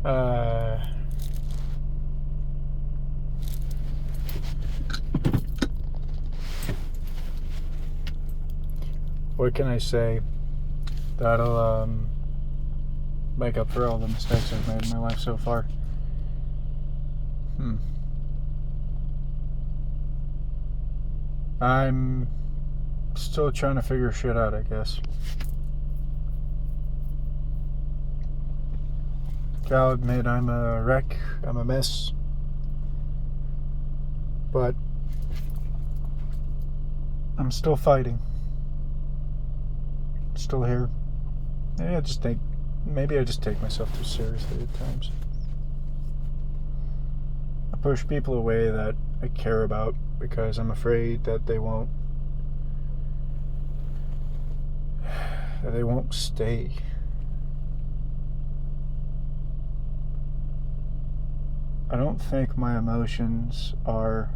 Uh, what can I say that'll make up for all the mistakes I've made in my life so far? I'm still trying to figure shit out, I guess. I'll admit I'm a wreck, I'm a mess, but I'm still fighting. Still here. Maybe I just take myself too seriously at times. I push people away that I care about because I'm afraid that they won't stay. I don't think my emotions are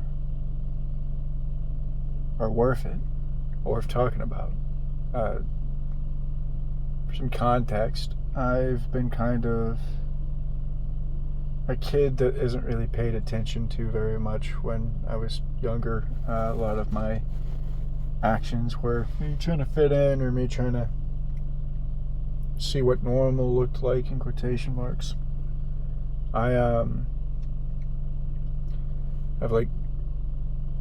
worth it, or worth talking about. For some context, I've been kind of a kid that isn't really paid attention to very much when I was younger. A lot of my actions were me trying to fit in, or me trying to see what normal looked like in quotation marks. I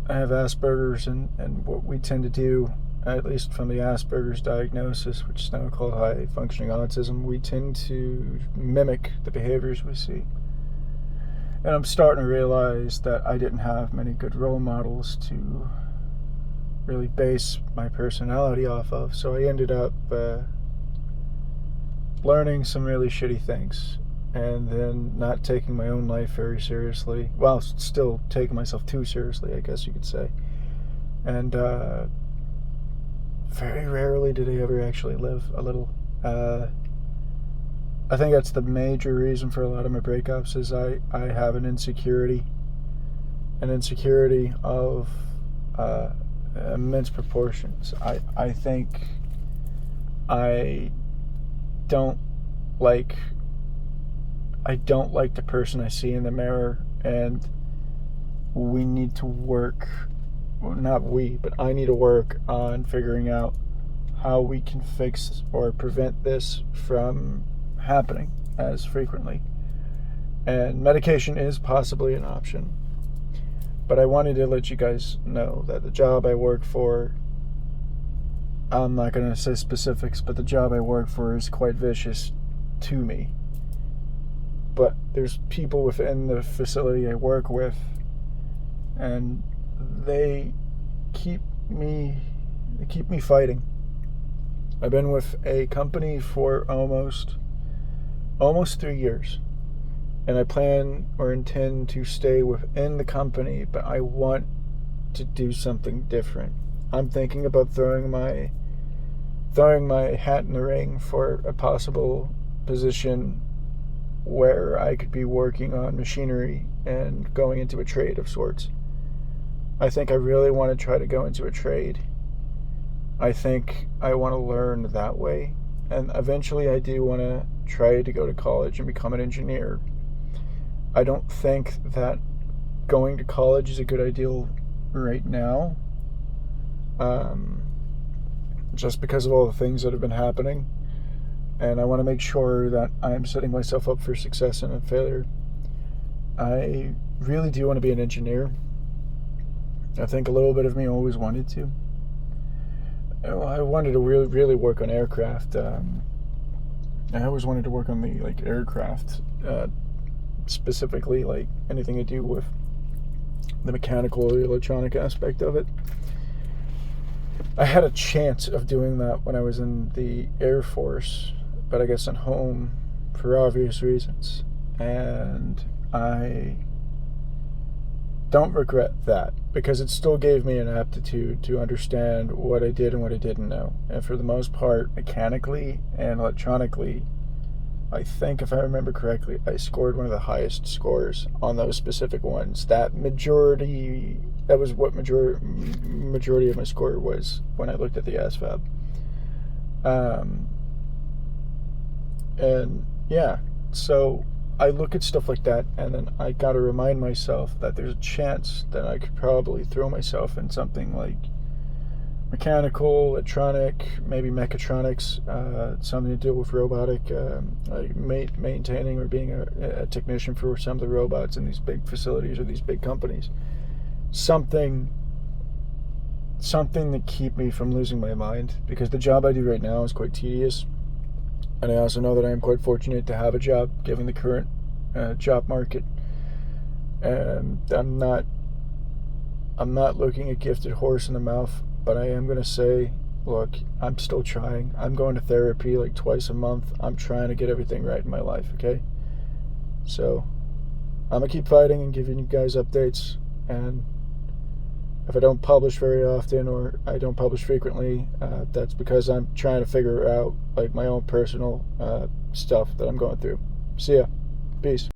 have Asperger's, and what we tend to do, at least from the Asperger's diagnosis, which is now called high functioning autism, we tend to mimic the behaviors we see. And I'm starting to realize that I didn't have many good role models to really base my personality off of, so I ended up learning some really shitty things, and then not taking my own life very seriously. Well, still taking myself too seriously, I guess you could say. And very rarely did I ever actually live a little. I think that's the major reason for a lot of my breakups, is I have an insecurity of immense proportions. I think I don't like the person I see in the mirror, and we need to work, well, not we, but I need to work on figuring out how we can fix or prevent this from happening as frequently. And medication is possibly an option. But I wanted to let you guys know that the job I work for, I'm not going to say specifics, but the job I work for is quite vicious to me. But there's people within the facility I work with, and they keep me fighting. I've been with a company for almost 3 years, and I plan or intend to stay within the company, but I want to do something different. I'm thinking about throwing my hat in the ring for a possible position where I could be working on machinery and going into a trade of sorts. I think I really want to try to go into a trade. I think I want to learn that way, and eventually I do want to try to go to college and become an engineer. I don't think that going to college is a good idea right now, just because of all the things that have been happening. And I want to make sure that I'm setting myself up for success and failure. I really do want to be an engineer. I think a little bit of me always wanted to. I wanted to really work on aircraft. I always wanted to work on the aircraft, specifically anything to do with the mechanical or the electronic aspect of it. I had a chance of doing that when I was in the Air Force, but I guess at home for obvious reasons. And I don't regret that, because it still gave me an aptitude to understand what I did and what I didn't know. And for the most part, mechanically and electronically, I think, if I remember correctly, I scored one of the highest scores on those specific ones. That was what majority of my score was when I looked at the ASVAB. And yeah, so I look at stuff like that, and then I got to remind myself that there's a chance that I could probably throw myself in something like mechanical, electronic, maybe mechatronics, something to do with robotic, like maintaining or being a technician for some of the robots in these big facilities or these big companies. Something to keep me from losing my mind, because the job I do right now is quite tedious, and I also know that I am quite fortunate to have a job given the current job market. And I'm not looking a gifted horse in the mouth, but I am going to say, look, I'm still trying. I'm going to therapy like twice a month. I'm trying to get everything right in my life, okay? So I'm going to keep fighting and giving you guys updates. And if I don't publish very often, or I don't publish frequently, that's because I'm trying to figure out like my own personal stuff that I'm going through. See ya. Peace.